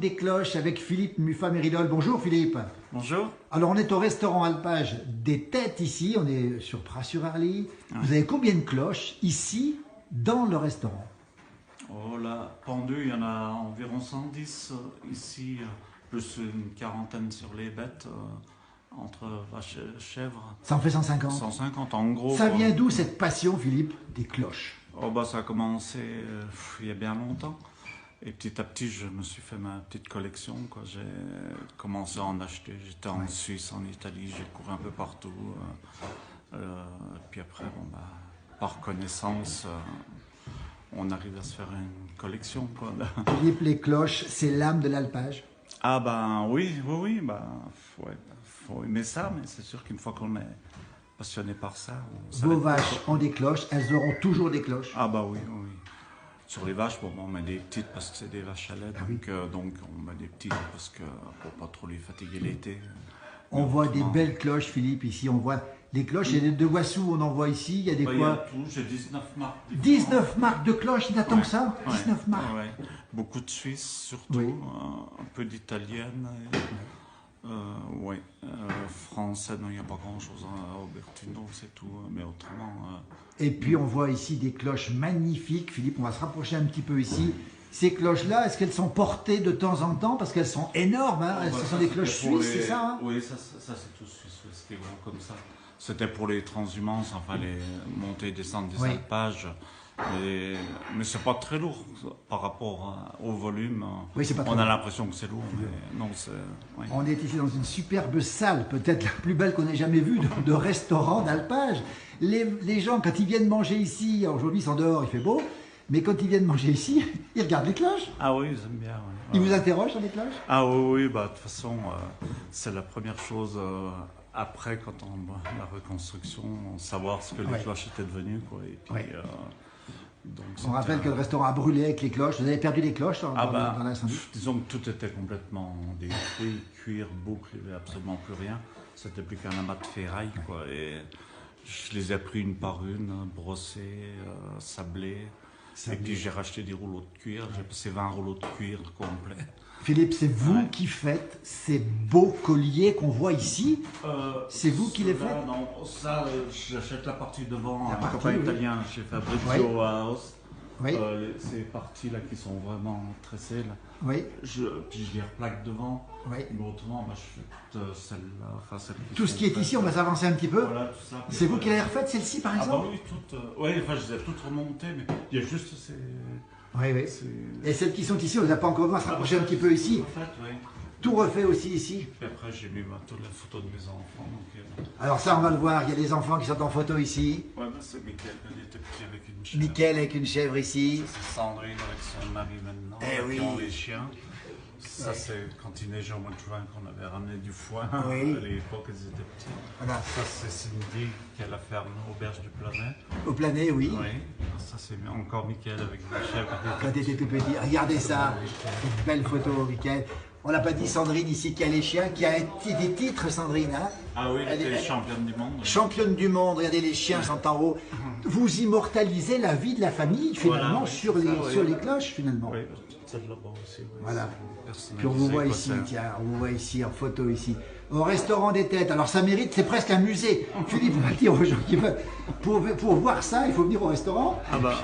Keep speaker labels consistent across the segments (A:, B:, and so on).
A: des cloches avec Philippe Muffat-Méridol. Bonjour Philippe.
B: Bonjour.
A: Alors on est au restaurant Alpage des Têtes ici, on est sur Pras-sur-Arly. Vous avez combien de cloches ici dans le restaurant?
B: Oh là, pendu, il y en a environ 110 ici, plus une quarantaine sur les bêtes, entre vaches et chèvres.
A: Ça en fait 150?
B: 150 en gros.
A: Ça
B: quoi.
A: vient d'où cette passion Philippe des cloches?
B: Oh bah ça a commencé il y a bien longtemps. Et petit à petit, je me suis fait ma petite collection, quoi. J'ai commencé à en acheter. J'étais en Suisse, en Italie, j'ai couru un peu partout. Puis après, bon, bah, par connaissance, on arrive à se faire une collection, quoi.
A: Philippe, les cloches, c'est l'âme de l'alpage.
B: Ah ben oui, bah, ouais, faut aimer ça, mais c'est sûr qu'une fois qu'on est passionné par ça...
A: Vos vaches ont des cloches, elles auront toujours des cloches.
B: Ah bah oui. Sur les vaches, bon, on met des petites parce que c'est des vaches à lait, donc on met des petites parce que pour pas trop les fatiguer l'été.
A: On voit des belles cloches Philippe ici, on voit les cloches, il y a de Wassou, on en voit ici, il y a des
B: Bah,
A: quoi?
B: il y a tout, j'ai 19 marques.
A: 19 marques de cloches, il n'attend que ça? 19 marques.
B: Ouais. Beaucoup de Suisses surtout, un peu d'italienne. Français, non, il n'y a pas grand chose. Robertino, c'est tout, mais autrement.
A: Et puis on voit ici des cloches magnifiques. Philippe, on va se rapprocher un petit peu ici. Ces cloches-là, est-ce qu'elles sont portées de temps en temps? Parce qu'elles sont énormes, hein. Ce sont des cloches suisses, c'est ça, hein?
B: Oui, ça c'est tout suisse, c'était grand comme ça. C'était pour les transhumances, enfin les montées et descentes des alpages. Mais c'est pas très lourd par rapport au volume.
A: Oui, c'est pas
B: On a l'impression que c'est lourd, mais non, c'est... Oui.
A: On est ici dans une superbe salle, peut-être la plus belle qu'on ait jamais vue, de restaurant d'alpage. Les gens, quand ils viennent manger ici, aujourd'hui ils sont dehors, il fait beau, mais quand ils viennent manger ici, ils regardent les cloches.
B: Ah oui, ils aiment bien. Ouais.
A: Ils vous interrogent sur les cloches?
B: Ah oui, bah de toute façon, c'est la première chose après, quand on la reconstruction, savoir ce que les cloches étaient devenues, quoi. Et puis, donc,
A: on rappelle que le restaurant a brûlé avec les cloches. Vous avez perdu les cloches dans l'incendie?
B: Disons que tout était complètement détruit, cuir, boucle, il n'y avait absolument plus rien. C'était plus qu'un amas de ferraille, quoi. Et je les ai pris une par une, brossées, sablées. Et puis j'ai racheté des rouleaux de cuir, j'ai passé 20 rouleaux de cuir complets.
A: Philippe, c'est vous qui faites ces beaux colliers qu'on voit ici? C'est vous qui les faites?
B: Non, ça, j'achète la partie devant, un copain italien chez Fabrizio House. Ces parties-là qui sont vraiment tressées, là.
A: Oui.
B: Puis je les replaque devant. Mais autrement, je fais celle-là, enfin celle qui
A: tout ce qui est ici, on va s'avancer un petit peu.
B: Voilà, tout ça.
A: C'est vous qui l'avez refaite, celle-ci par exemple?
B: Ah bah oui, toutes. Enfin je les ai toutes remontées, mais il y a juste ces...
A: Oui. Et celles qui sont ici, on ne les a pas encore vues, on va se rapprocher un petit peu ici.
B: En fait, oui.
A: Tout refait aussi ici.
B: Puis après, j'ai mis toute la photo de mes enfants. Donc,
A: alors ça, on va le voir, il y a des enfants qui sont en photo ici.
B: Ouais, c'est Mickaël, il était petit avec une chèvre.
A: Mickaël avec une chèvre ici.
B: C'est Sandrine avec son mari maintenant, qui ont les chiens. Ça, c'est quand il neigeait au mois de juin qu'on avait ramené du foin. À l'époque, ils étaient petits.
A: Voilà.
B: Ça, c'est Cindy qui a la ferme Auberge du Planet.
A: Au Planet, oui.
B: Ça, c'est encore Mickaël avec des chèvres.
A: Quand il était tout petit. Regardez ça. Une belle photo, Mickaël. On n'a pas dit Sandrine ici qui a les chiens, qui a des titres, Sandrine. Hein?
B: Ah oui, elle était championne du monde.
A: Championne du monde, regardez, les chiens sont en haut. Vous immortalisez la vie de la famille, finalement, sur les cloches, finalement.
B: Oui, celle là-bas aussi.
A: Voilà. Puis on vous voit ici, tiens, on vous voit ici en photo ici. Au restaurant des Têtes. Alors ça mérite, c'est presque un musée. Philippe, on va dire aux gens qui veulent. Pour voir ça, il faut venir au restaurant.
B: Ah bah.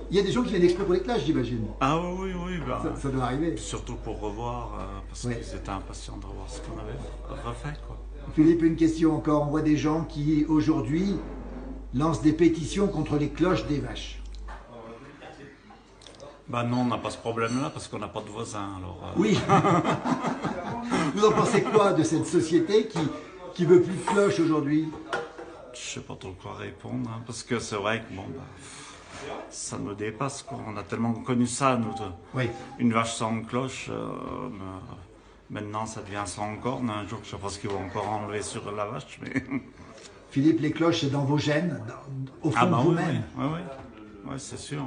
A: Il y a des gens qui viennent exprès pour les cloches, j'imagine.
B: Ah oui. Bah,
A: ça doit arriver.
B: Surtout pour revoir, parce qu'ils étaient impatients de revoir ce qu'on avait refait, quoi.
A: Philippe, une question encore. On voit des gens qui, aujourd'hui, lancent des pétitions contre les cloches des vaches.
B: Bah non, on n'a pas ce problème-là parce qu'on n'a pas de voisins, alors...
A: Oui. Vous en pensez quoi de cette société qui veut plus de cloches aujourd'hui?
B: Je sais pas trop quoi répondre, hein, parce que c'est vrai que ça nous dépasse, quoi. On a tellement connu ça, nous. Une vache sans cloche, maintenant ça devient sans corne. Un jour, je sais pas ce qu'ils vont encore enlever sur la vache, mais...
A: Philippe, les cloches, c'est dans vos gènes, au fond de vous-même.
B: Oui, c'est sûr.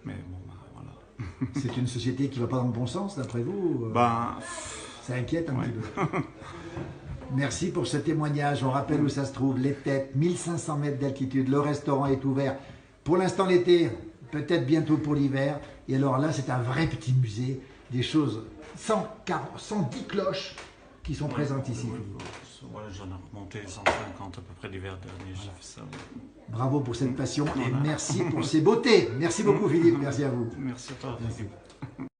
B: Mais bon, voilà.
A: C'est une société qui ne va pas dans le bon sens, d'après vous? Ça inquiète un petit peu. Merci pour ce témoignage. On rappelle où ça se trouve, les Têtes, 1500 mètres d'altitude. Le restaurant est ouvert. Pour l'instant, l'été, peut-être bientôt pour l'hiver. Et alors là, c'est un vrai petit musée, des choses 110 cloches qui sont présentes ici.
B: Ouais, j'en ai remonté 150 à peu près l'hiver dernier, j'ai fait ça.
A: Bravo pour cette passion et merci pour ces beautés. Merci beaucoup Philippe, merci à vous.
B: Merci à toi.
A: Merci.